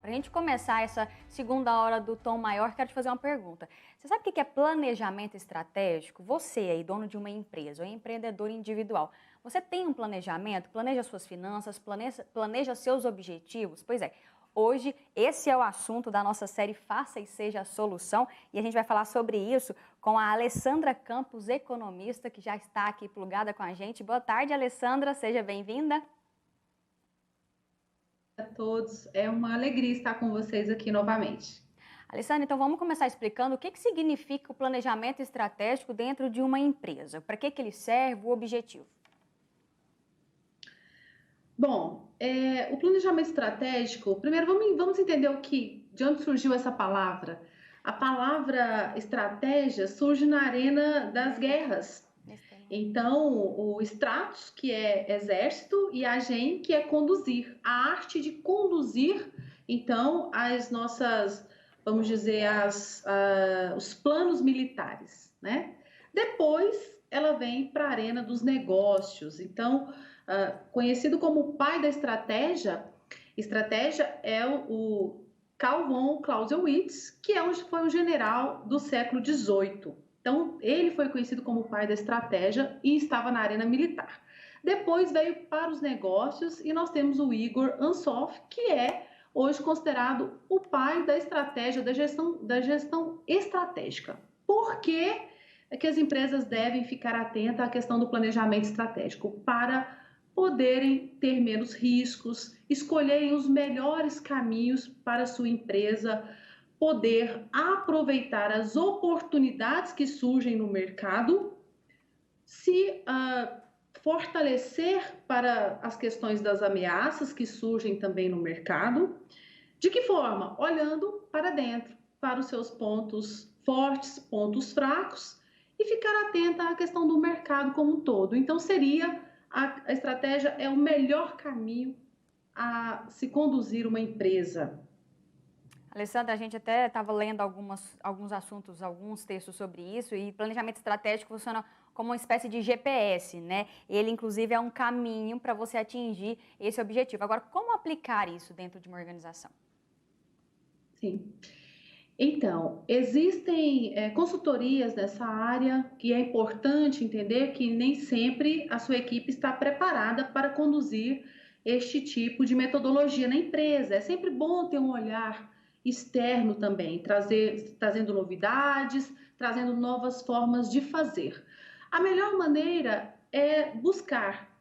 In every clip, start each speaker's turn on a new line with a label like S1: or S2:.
S1: Para a gente começar essa segunda hora do Tom Maior, quero te fazer uma pergunta. Você sabe o que é planejamento estratégico? Você aí, dono de uma empresa ou empreendedor individual, você tem um planejamento? Planeja suas finanças, planeja seus objetivos? Pois é, hoje esse é o assunto da nossa série Faça e Seja a Solução e a gente vai falar sobre isso com a Alessandra Campos, economista, que já está aqui plugada com a gente. Boa tarde, Alessandra, seja bem-vinda.
S2: A todos, é uma alegria estar com vocês aqui novamente.
S1: Alessandra, então vamos começar explicando o que significa o planejamento estratégico dentro de uma empresa. Para que ele serve, o objetivo?
S2: Bom, o planejamento estratégico, primeiro vamos entender de onde surgiu essa palavra. A palavra estratégia surge na arena das guerras. Então, o stratos, que é exército, e a gen, que é conduzir. A arte de conduzir, então, as nossas, vamos dizer, os planos militares, né? Depois, ela vem para a arena dos negócios. Então, conhecido como o pai da estratégia é o Carl von Clausewitz, que foi um general do século XVIII. Então, ele foi conhecido como o pai da estratégia e estava na arena militar. Depois veio para os negócios e nós temos o Igor Ansoff, que é hoje considerado o pai da estratégia, da gestão estratégica. Por que as empresas devem ficar atentas à questão do planejamento estratégico? Para poderem ter menos riscos, escolherem os melhores caminhos para a sua empresa, poder aproveitar as oportunidades que surgem no mercado, se fortalecer para as questões das ameaças que surgem também no mercado. De que forma? Olhando para dentro, para os seus pontos fortes, pontos fracos, e ficar atenta à questão do mercado como um todo. Então, a estratégia é o melhor caminho a se conduzir uma empresa.
S1: Alessandra, a gente até estava lendo alguns assuntos, alguns textos sobre isso, e planejamento estratégico funciona como uma espécie de GPS, né? Ele, inclusive, é um caminho para você atingir esse objetivo. Agora, como aplicar isso dentro de uma organização?
S2: Sim. Então, existem consultorias nessa área que é importante entender que nem sempre a sua equipe está preparada para conduzir este tipo de metodologia na empresa. É sempre bom ter um olhar externo também, trazendo novidades, trazendo novas formas de fazer. A melhor maneira é buscar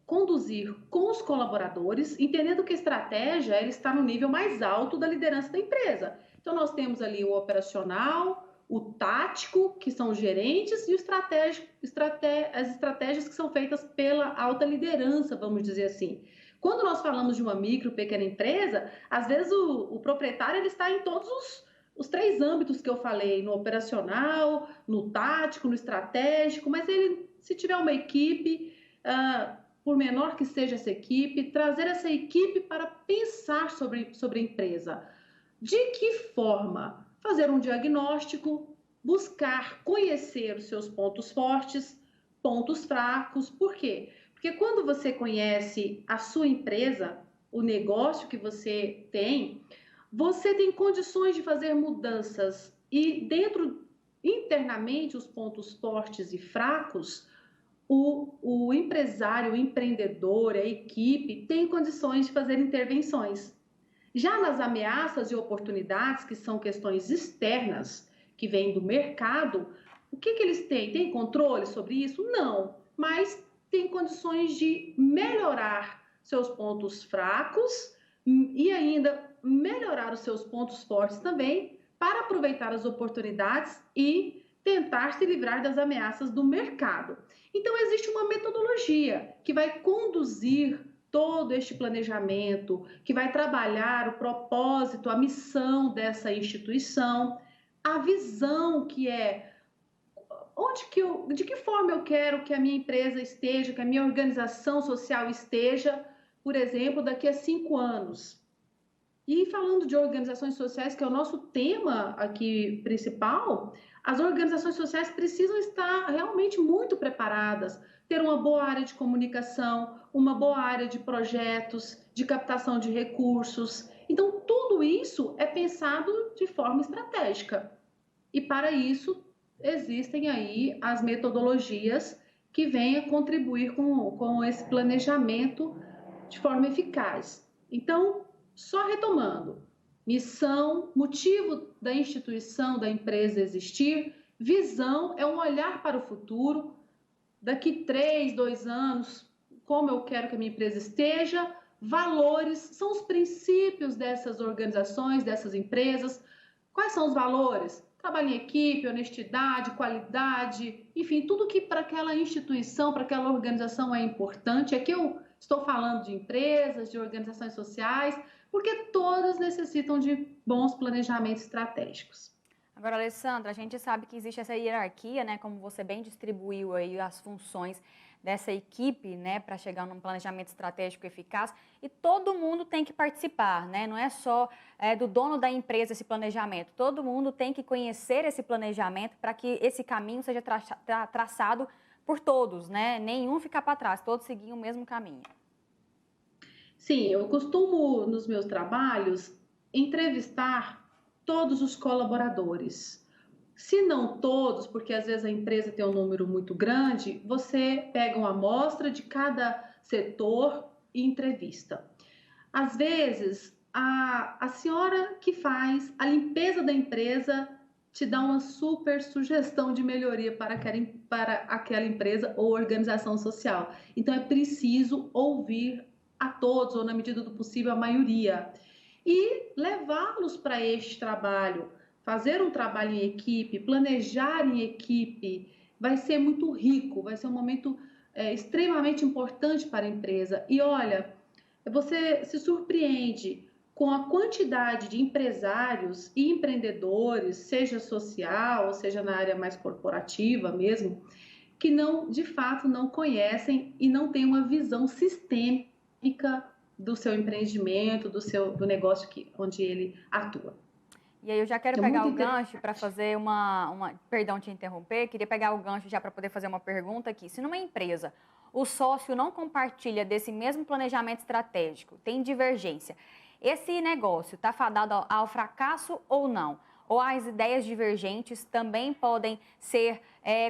S2: conduzir com os colaboradores, entendendo que a estratégia ela está no nível mais alto da liderança da empresa. Então, nós temos ali o operacional, o tático, que são os gerentes, e as estratégias que são feitas pela alta liderança, vamos dizer assim. Quando nós falamos de uma micro, pequena empresa, às vezes o proprietário ele está em todos os três âmbitos que eu falei, no operacional, no tático, no estratégico, mas se tiver uma equipe, por menor que seja essa equipe, trazer essa equipe para pensar sobre a empresa. De que forma? Fazer um diagnóstico, buscar conhecer os seus pontos fortes, pontos fracos. Por quê? Porque quando você conhece a sua empresa, o negócio que você tem condições de fazer mudanças e internamente, os pontos fortes e fracos, o empresário, o empreendedor, a equipe tem condições de fazer intervenções. Já nas ameaças e oportunidades, que são questões externas, que vêm do mercado, o que eles têm? Tem controle sobre isso? Não, mas tem condições de melhorar seus pontos fracos e ainda melhorar os seus pontos fortes também para aproveitar as oportunidades e tentar se livrar das ameaças do mercado. Então, existe uma metodologia que vai conduzir todo este planejamento, que vai trabalhar o propósito, a missão dessa instituição, a visão que é de que forma eu quero que a minha empresa esteja, que a minha organização social esteja, por exemplo, daqui a 5 anos. E falando de organizações sociais, que é o nosso tema aqui principal, as organizações sociais precisam estar realmente muito preparadas, ter uma boa área de comunicação, uma boa área de projetos, de captação de recursos, Então, tudo isso é pensado de forma estratégica. E para isso, existem aí as metodologias que vêm a contribuir com esse planejamento de forma eficaz. Então, só retomando: missão, motivo da instituição, da empresa existir; visão é um olhar para o futuro, daqui 3, 2 anos, como eu quero que a minha empresa esteja; valores são os princípios dessas organizações, dessas empresas. Quais são os valores? Trabalho em equipe, honestidade, qualidade, enfim, tudo que para aquela instituição, para aquela organização é importante. Aqui eu estou falando de empresas, de organizações sociais, porque todas necessitam de bons planejamentos estratégicos.
S1: Agora, Alessandra, a gente sabe que existe essa hierarquia, né, como você bem distribuiu aí as funções dessa equipe, né, para chegar num planejamento estratégico eficaz, e todo mundo tem que participar, né, não é só do dono da empresa esse planejamento, todo mundo tem que conhecer esse planejamento para que esse caminho seja traçado por todos, né, nenhum ficar para trás, todos seguir o mesmo caminho.
S2: Sim, eu costumo, nos meus trabalhos, entrevistar todos os colaboradores. Se não todos, porque às vezes a empresa tem um número muito grande, você pega uma amostra de cada setor e entrevista. Às vezes, a senhora que faz a limpeza da empresa te dá uma super sugestão de melhoria para aquela empresa ou organização social. Então, é preciso ouvir a todos, ou na medida do possível, a maioria, e levá-los para este trabalho. Fazer um trabalho em equipe, planejar em equipe, vai ser muito rico, vai ser um momento extremamente importante para a empresa. E olha, você se surpreende com a quantidade de empresários e empreendedores, seja social, ou seja na área mais corporativa mesmo, que não, de fato, não conhecem e não têm uma visão sistêmica do seu empreendimento, do negócio onde ele atua.
S1: E aí eu já quero pegar o gancho para fazer perdão te interromper, queria pegar o gancho já para poder fazer uma pergunta aqui. Se numa empresa o sócio não compartilha desse mesmo planejamento estratégico, tem divergência, esse negócio está fadado ao fracasso ou não? Ou as ideias divergentes também podem ser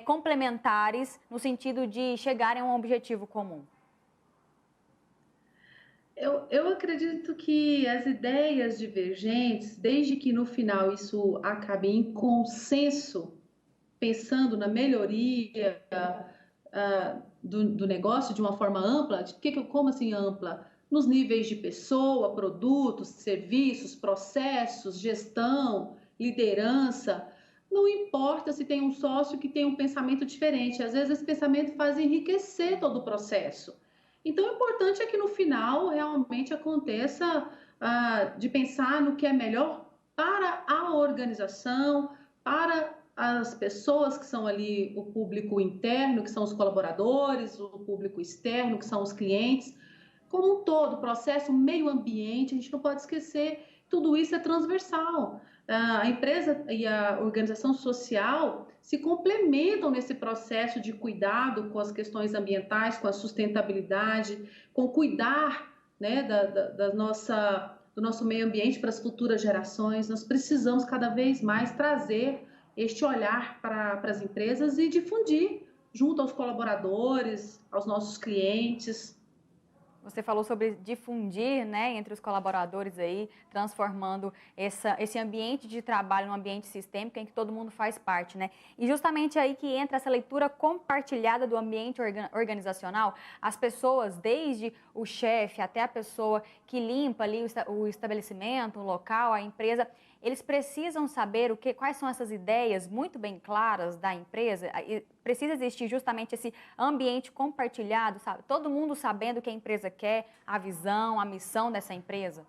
S1: complementares no sentido de chegarem a um objetivo comum?
S2: Eu acredito que as ideias divergentes, desde que no final isso acabe em consenso, pensando na melhoria do negócio de uma forma ampla, como assim ampla? Nos níveis de pessoa, produtos, serviços, processos, gestão, liderança. Não importa se tem um sócio que tem um pensamento diferente, às vezes esse pensamento faz enriquecer todo o processo. Então, o importante é que no final realmente aconteça de pensar no que é melhor para a organização, para as pessoas que são ali o público interno, que são os colaboradores, o público externo, que são os clientes, como um todo, processo, meio ambiente, a gente não pode esquecer, tudo isso é transversal. A empresa e a organização social se complementam nesse processo de cuidado com as questões ambientais, com a sustentabilidade, com cuidar, né, do nosso meio ambiente para as futuras gerações. Nós precisamos cada vez mais trazer este olhar para as empresas e difundir junto aos colaboradores, aos nossos clientes.
S1: Você falou sobre difundir, né, entre os colaboradores aí, transformando esse ambiente de trabalho num ambiente sistêmico em que todo mundo faz parte, né? E justamente aí que entra essa leitura compartilhada do ambiente organizacional. As pessoas, desde o chefe até a pessoa que limpa ali o estabelecimento, o local, a empresa, eles precisam saber quais são essas ideias muito bem claras da empresa. Precisa existir justamente esse ambiente compartilhado, sabe? Todo mundo sabendo o que a empresa quer, a visão, a missão dessa empresa.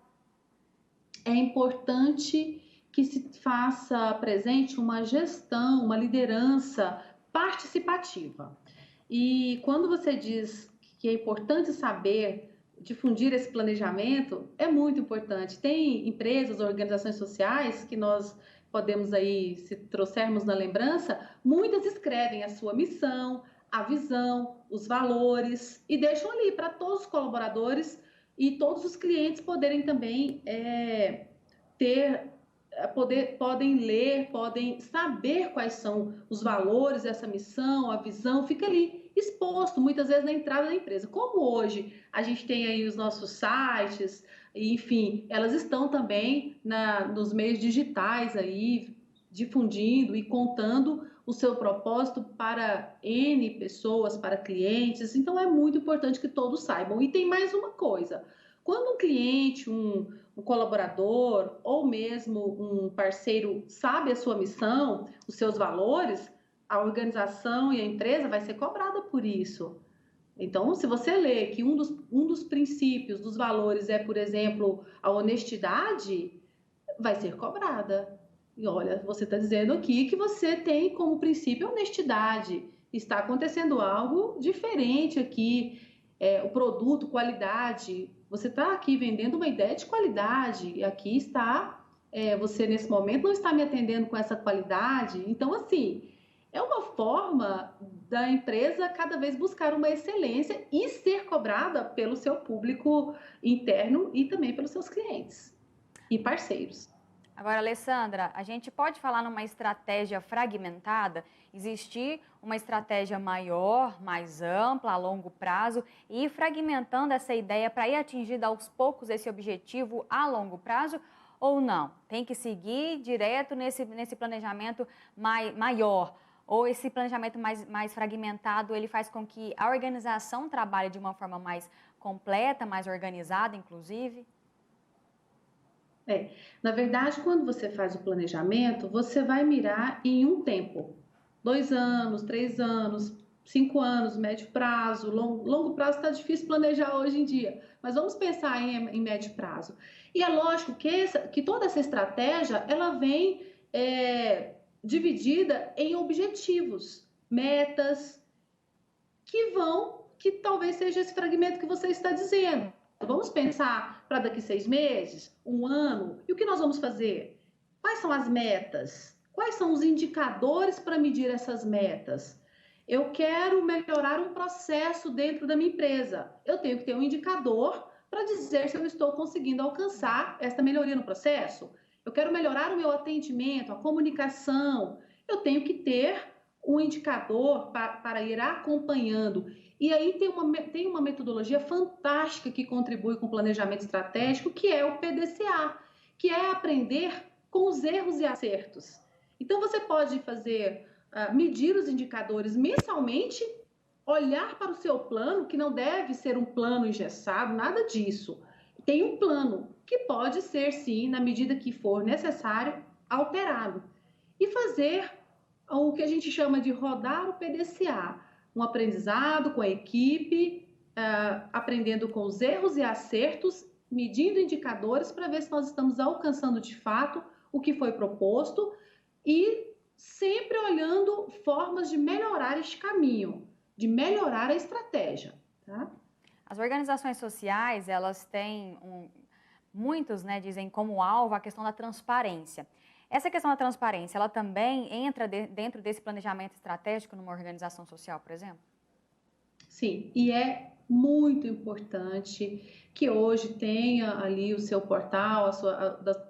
S2: É importante que se faça presente uma gestão, uma liderança participativa. E quando você diz que é importante saber difundir esse planejamento, é muito importante. Tem empresas, organizações sociais que nós podemos aí, se trouxermos na lembrança, muitas escrevem a sua missão, a visão, os valores e deixam ali para todos os colaboradores e todos os clientes poderem também ter, podem ler, podem saber quais são os valores dessa missão, a visão, fica ali exposto, muitas vezes na entrada da empresa. Como hoje a gente tem aí os nossos sites, enfim, elas estão também nos meios digitais aí, difundindo e contando o seu propósito para N pessoas, para clientes. Então, é muito importante que todos saibam. E tem mais uma coisa: quando um cliente, um colaborador ou mesmo um parceiro sabe a sua missão, os seus valores, a organização e a empresa vai ser cobrada por isso. Então, se você lê que um dos princípios, dos valores é, por exemplo, a honestidade, vai ser cobrada. E olha, você está dizendo aqui que você tem como princípio a honestidade. Está acontecendo algo diferente aqui. O produto, qualidade. Você está aqui vendendo uma ideia de qualidade. E aqui está, você nesse momento não está me atendendo com essa qualidade. Então, assim, é uma forma da empresa cada vez buscar uma excelência e ser cobrada pelo seu público interno e também pelos seus clientes e parceiros.
S1: Agora, Alessandra, a gente pode falar numa estratégia fragmentada, existir uma estratégia maior, mais ampla, a longo prazo, e ir fragmentando essa ideia para ir atingindo aos poucos esse objetivo a longo prazo, ou não? Tem que seguir direto nesse planejamento maior, ou esse planejamento mais fragmentado, ele faz com que a organização trabalhe de uma forma mais completa, mais organizada, inclusive?
S2: Na verdade, quando você faz o planejamento, você vai mirar em um tempo. 2 anos, 3 anos, 5 anos, médio prazo, longo prazo está difícil planejar hoje em dia, mas vamos pensar em médio prazo. E é lógico que toda essa estratégia, ela vem dividida em objetivos, metas, que talvez seja esse fragmento que você está dizendo. Vamos pensar para daqui 6 meses, 1 ano, e o que nós vamos fazer? Quais são as metas? Quais são os indicadores para medir essas metas? Eu quero melhorar um processo dentro da minha empresa. Eu tenho que ter um indicador para dizer se eu estou conseguindo alcançar essa melhoria no processo. Eu quero melhorar o meu atendimento, a comunicação. Eu tenho que ter um indicador para ir acompanhando. E aí tem uma metodologia fantástica que contribui com o planejamento estratégico, que é o PDCA, que é aprender com os erros e acertos. Então, você pode medir os indicadores mensalmente, olhar para o seu plano, que não deve ser um plano engessado, nada disso. Tem um plano que pode ser, sim, na medida que for necessário, alterado. E fazer o que a gente chama de rodar o PDCA, um aprendizado com a equipe, aprendendo com os erros e acertos, medindo indicadores para ver se nós estamos alcançando de fato o que foi proposto e sempre olhando formas de melhorar este caminho, de melhorar a estratégia. Tá?
S1: As organizações sociais, elas têm, muitos, né, dizem como alvo a questão da transparência. Essa questão da transparência, ela também entra dentro desse planejamento estratégico numa organização social, por exemplo?
S2: Sim, e é muito importante que hoje tenha ali o seu portal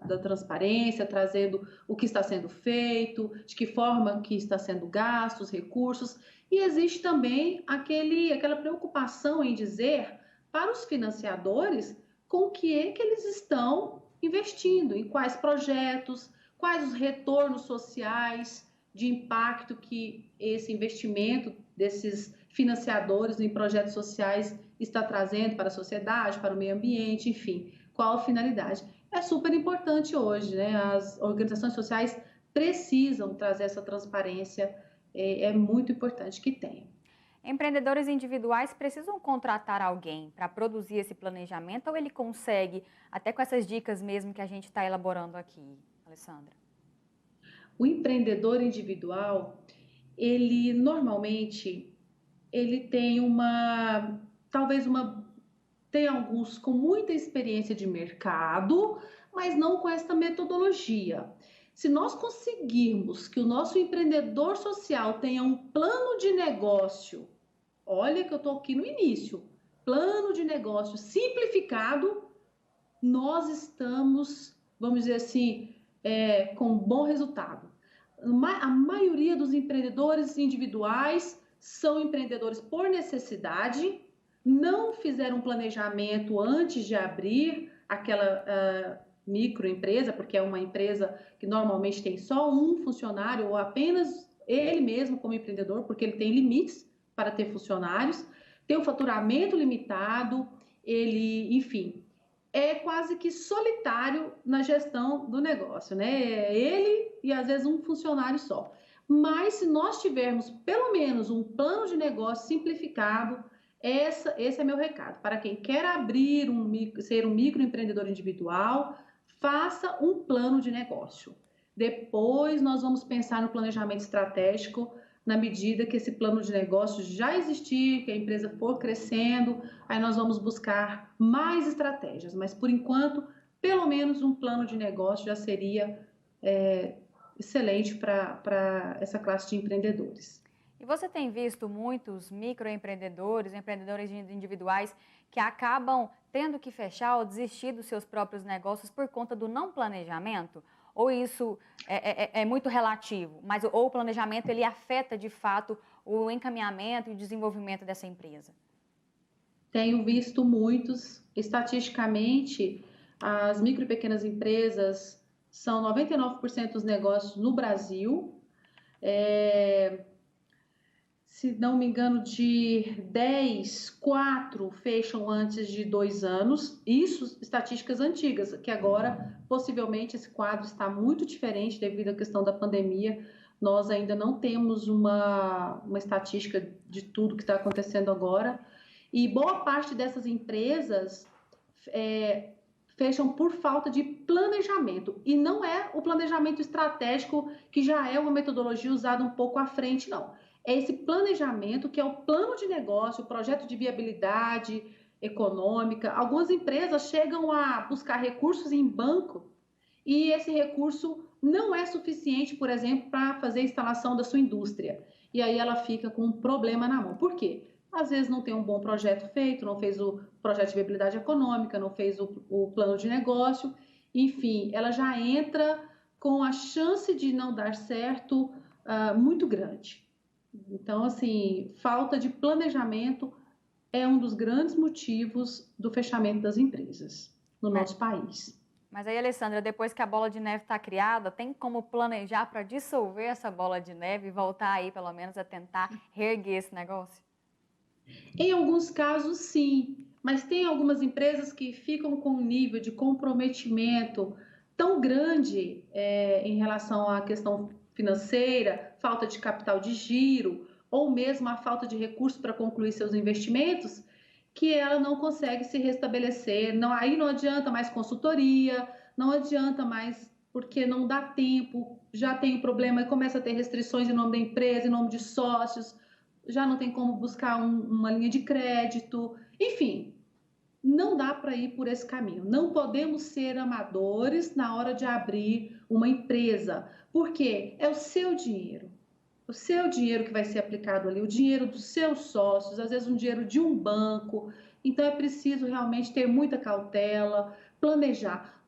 S2: da transparência, trazendo o que está sendo feito, de que forma que está sendo gasto, os recursos. E existe também aquela preocupação em dizer para os financiadores com o que é que eles estão investindo, em quais projetos, quais os retornos sociais de impacto que esse investimento desses financiadores em projetos sociais está trazendo para a sociedade, para o meio ambiente, enfim, qual a finalidade. É super importante hoje, né? As organizações sociais precisam trazer essa transparência, é muito importante que tenham.
S1: Empreendedores individuais precisam contratar alguém para produzir esse planejamento ou ele consegue, até com essas dicas mesmo que a gente está elaborando aqui, Alessandra?
S2: O empreendedor individual, ele normalmente tem tem alguns com muita experiência de mercado, mas não com esta metodologia. Se nós conseguirmos que o nosso empreendedor social tenha um plano de negócio, olha que eu estou aqui no início, plano de negócio simplificado, nós estamos, vamos dizer assim, com bom resultado. A maioria dos empreendedores individuais são empreendedores por necessidade, não fizeram um planejamento antes de abrir aquela microempresa, porque é uma empresa que normalmente tem só um funcionário ou apenas ele mesmo como empreendedor, porque ele tem limites para ter funcionários, tem um faturamento limitado, ele, enfim, é quase que solitário na gestão do negócio, né? É ele e às vezes um funcionário só. Mas se nós tivermos pelo menos um plano de negócio simplificado, esse é meu recado. Para quem quer abrir ser um microempreendedor individual, faça um plano de negócio. Depois nós vamos pensar no planejamento estratégico na medida que esse plano de negócio já existir, que a empresa for crescendo, aí nós vamos buscar mais estratégias. Mas, por enquanto, pelo menos um plano de negócio já seria excelente para essa classe de empreendedores.
S1: E você tem visto muitos microempreendedores, empreendedores individuais que acabam tendo que fechar ou desistir dos seus próprios negócios por conta do não planejamento? Ou isso é muito relativo, mas ou o planejamento ele afeta de fato o encaminhamento e o desenvolvimento dessa empresa?
S2: Tenho visto muitos, estatisticamente, as micro e pequenas empresas são 99% dos negócios no Brasil. Se não me engano, de 10, 4 fecham antes de 2 anos. Isso, estatísticas antigas, que agora, possivelmente, esse quadro está muito diferente devido à questão da pandemia. Nós ainda não temos uma estatística de tudo que está acontecendo agora. E boa parte dessas empresas fecham por falta de planejamento. E não é o planejamento estratégico, que já é uma metodologia usada um pouco à frente, não. É esse planejamento que é o plano de negócio, o projeto de viabilidade econômica. Algumas empresas chegam a buscar recursos em banco e esse recurso não é suficiente, por exemplo, para fazer a instalação da sua indústria. E aí ela fica com um problema na mão. Por quê? Às vezes não tem um bom projeto feito, não fez o projeto de viabilidade econômica, não fez o plano de negócio. Enfim, ela já entra com a chance de não dar certo muito grande. Então, assim, falta de planejamento é um dos grandes motivos do fechamento das empresas no nosso país.
S1: Mas aí, Alessandra, depois que a bola de neve está criada, tem como planejar para dissolver essa bola de neve e voltar aí, pelo menos, a tentar reerguer esse negócio?
S2: Em alguns casos, sim, mas tem algumas empresas que ficam com um nível de comprometimento tão grande em relação à questão financeira, falta de capital de giro, ou mesmo a falta de recursos para concluir seus investimentos, que ela não consegue se restabelecer. Não, aí não adianta mais consultoria, não adianta mais porque não dá tempo, já tem um problema e começa a ter restrições em nome da empresa, em nome de sócios, já não tem como buscar uma linha de crédito, enfim, não dá para ir por esse caminho. Não podemos ser amadores na hora de abrir uma empresa, porque é o seu dinheiro que vai ser aplicado ali, o dinheiro dos seus sócios, às vezes um dinheiro de um banco. Então é preciso realmente ter muita cautela, planejar.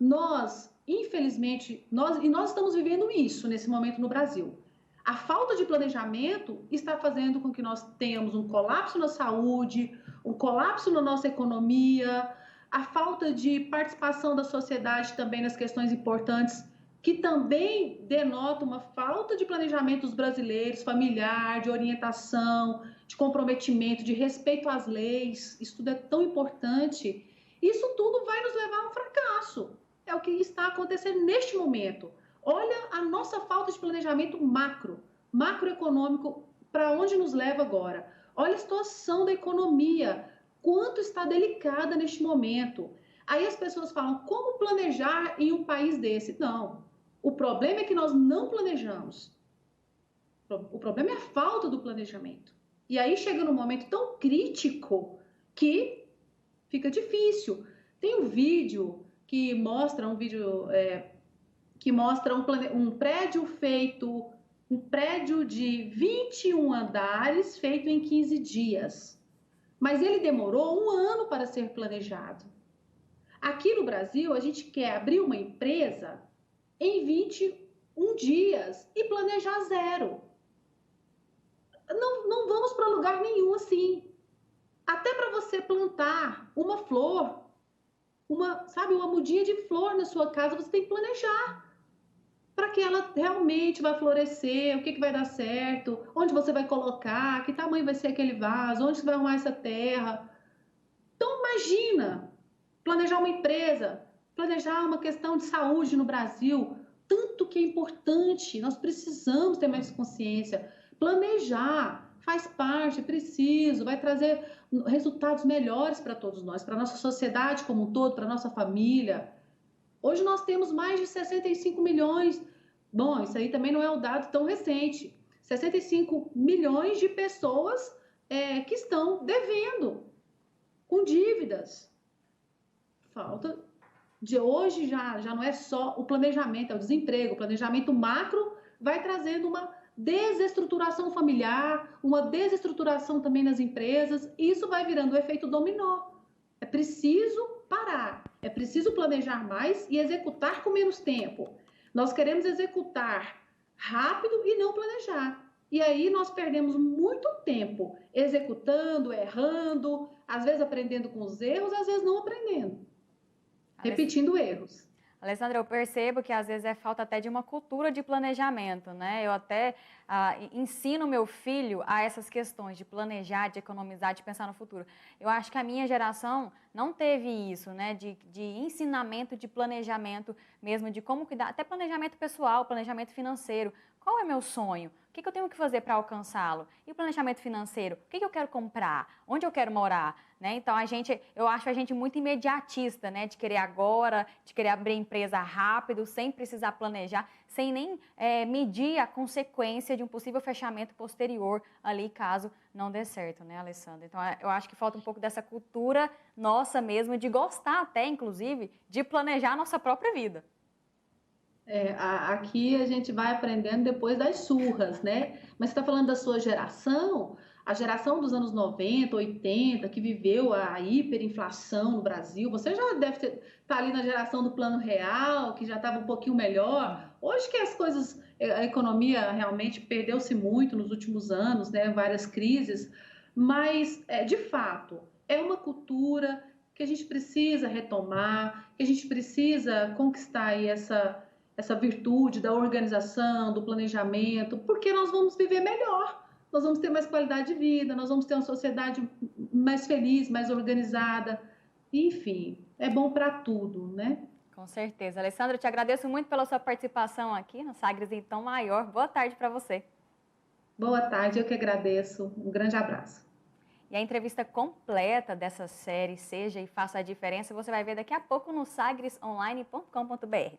S2: Infelizmente, nós estamos vivendo isso nesse momento no Brasil. A falta de planejamento está fazendo com que nós tenhamos um colapso na saúde, um colapso na nossa economia, a falta de participação da sociedade também nas questões importantes, que também denota uma falta de planejamento dos brasileiros, familiar, de orientação, de comprometimento, de respeito às leis. Isso tudo é tão importante. Isso tudo vai nos levar a um fracasso. É o que está acontecendo neste momento. Olha a nossa falta de planejamento macroeconômico, para onde nos leva agora. Olha a situação da economia, quanto está delicada neste momento. Aí as pessoas falam, como planejar em um país desse? Não, o problema é que nós não planejamos. O problema é a falta do planejamento. E aí chega num momento tão crítico que fica difícil. Tem um vídeo que mostra um prédio feito, um prédio de 21 andares feito em 15 dias. mas ele demorou um ano para ser planejado. Aqui no Brasil, a gente quer abrir uma empresa em 21 dias e planejar zero. Não vamos para lugar nenhum assim. Até para você plantar uma flor, uma mudinha de flor na sua casa, você tem que planejar para que ela realmente vai florescer, o que vai dar certo, onde você vai colocar, que tamanho vai ser aquele vaso, onde você vai arrumar essa terra. Então, imagina planejar uma empresa, planejar uma questão de saúde no Brasil, tanto que é importante, nós precisamos ter mais consciência. Planejar faz parte, é preciso, vai trazer resultados melhores para todos nós, para a nossa sociedade como um todo, para a nossa família. Hoje nós temos mais de 65 milhões, bom, isso aí também não é um dado tão recente, 65 milhões de pessoas que estão devendo, com dívidas. Falta de hoje já não é só o planejamento, é o desemprego. O planejamento macro vai trazendo uma desestruturação familiar, uma desestruturação também nas empresas, e isso vai virando o efeito dominó. É preciso parar, é preciso planejar mais e executar com menos tempo. Nós queremos executar rápido e não planejar. E aí nós perdemos muito tempo executando, errando, às vezes aprendendo com os erros, às vezes não aprendendo. Repetindo erros.
S1: Alessandra, eu percebo que às vezes é falta até de uma cultura de planejamento, né? Eu até ensino meu filho a essas questões de planejar, de economizar, de pensar no futuro. Eu acho que a minha geração não teve isso, né? De ensinamento, de planejamento mesmo, de como cuidar, até planejamento pessoal, planejamento financeiro. Qual é meu sonho? O que eu tenho que fazer para alcançá-lo? E o planejamento financeiro? O que eu quero comprar? Onde eu quero morar? Né? Então, eu acho a gente muito imediatista, né? De querer agora, de querer abrir empresa rápido, sem precisar planejar, sem nem medir a consequência de um possível fechamento posterior ali, caso não dê certo, né, Alessandra? Então, eu acho que falta um pouco dessa cultura nossa mesmo, de gostar até, inclusive, de planejar a nossa própria vida.
S2: Aqui a gente vai aprendendo depois das surras, né? Mas você está falando da sua geração, a geração dos anos 90, 80, que viveu a hiperinflação no Brasil. Você já deve estar ali na geração do Plano Real, que já estava um pouquinho melhor. Hoje que as coisas, a economia realmente perdeu-se muito nos últimos anos, né? Várias crises, mas de fato é uma cultura que a gente precisa retomar, que a gente precisa conquistar aí essa virtude da organização, do planejamento, porque nós vamos viver melhor, nós vamos ter mais qualidade de vida, nós vamos ter uma sociedade mais feliz, mais organizada, enfim, é bom para tudo, né?
S1: Com certeza. Alessandra, eu te agradeço muito pela sua participação aqui no Sagres em Tom Maior. Boa tarde para você.
S2: Boa tarde, eu que agradeço. Um grande abraço.
S1: E a entrevista completa dessa série Seja e Faça a Diferença você vai ver daqui a pouco no sagresonline.com.br.